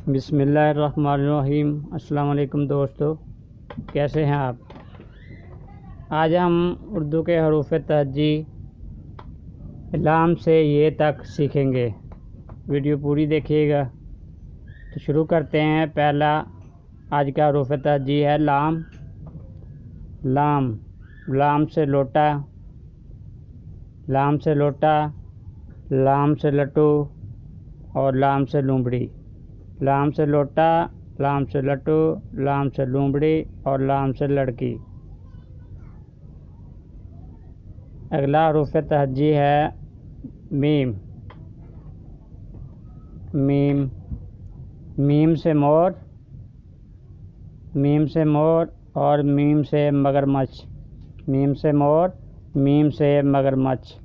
बिस्मिल्लाहिर्रहमानिर्रहीम। अस्सलाम वालेकुम दोस्तों, कैसे हैं आप। आज हम उर्दू के हरूफ तहज्जी लाम से ये तक सीखेंगे। वीडियो पूरी देखिएगा। तो शुरू करते हैं। पहला आज का हरूफ तहज्जी है लाम। लाम, लाम से लोटा, लाम से लोटा, लाम से लट्टू और लाम से लूमड़ी। लाम से लोटा, लाम से लट्टू, लाम से लूमड़ी और लाम से लड़की। अगला हरूफ तहज्जी है मीम। मीम, मीम से मोर, मीम से मोर और मीम से मगरमच्छ। मीम से मोर, मीम से मगरमच्छ।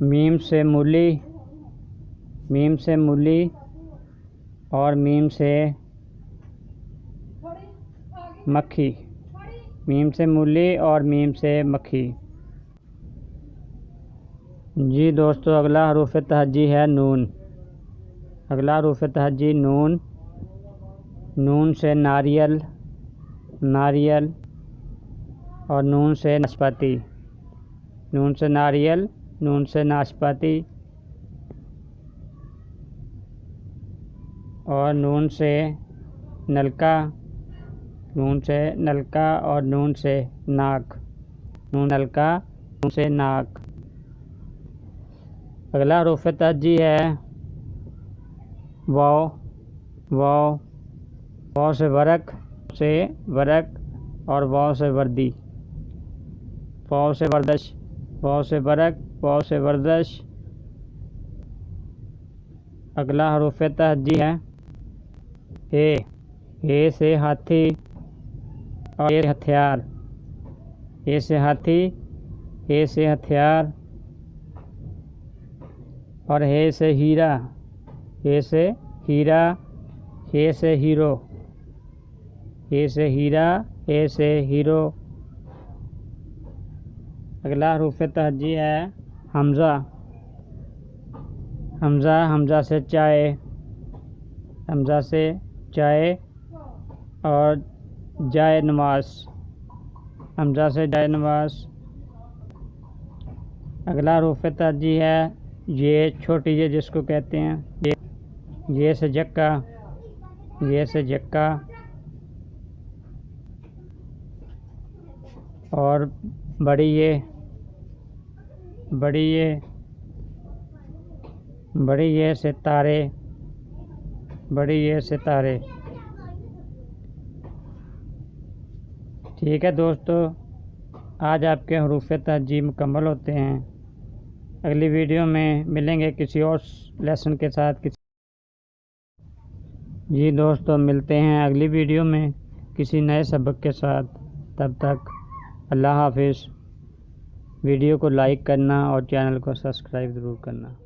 मीम से मूली, मीम से मूली और मीम से मक्खी। मीम से मूली और मीम से मक्खी। जी दोस्तों, अगला हरूफ तहज्जी है नून। अगला हरूफ तहज्जी नून। नून से नारियल, नारियल और नून से नाशपाती। नून से नारियल, नून से नाशपाती और नून से नलका, नून से नलका और नून से नाक। नून नलका, नून से नाक। अगला हरूफ तहज्जी है वाव। वाव, वाव से वरक, से वरक और वाव से वर्दी। वाव से वर्दश, वाव से वरक, वाव से वर्दश। अगला हरूफ तहज्जी है ए से हाथी और ए से हथियार। ए से हाथी, ए से हथियार और हे से हीरा। हे से हीरा, हे से हीरो। हे से हीरा, हे से हीरो। अगला हरूफ तहज्जी है हमज़ा। हमज़ा, हमज़ा से चाय, हमज़ा से चाय और जाए नमाज। हमज़ा से जाए नमाज। अगला हरूफ तहज्जी है ये, छोटी ये जिसको कहते हैं ये से जक्का, ये से जक्का और बड़ी ये, बड़ी ये, बड़ी ये से तारे, बड़ी ये से तारे। ठीक है दोस्तों, आज आपके हरूफ तहज्जी मुकम्मल होते हैं। अगली वीडियो में मिलेंगे किसी और लेसन के साथ। जी दोस्तों, मिलते हैं अगली वीडियो में किसी नए सबक के साथ। तब तक अल्लाह हाफिज़। वीडियो को लाइक करना और चैनल को सब्सक्राइब ज़रूर करना।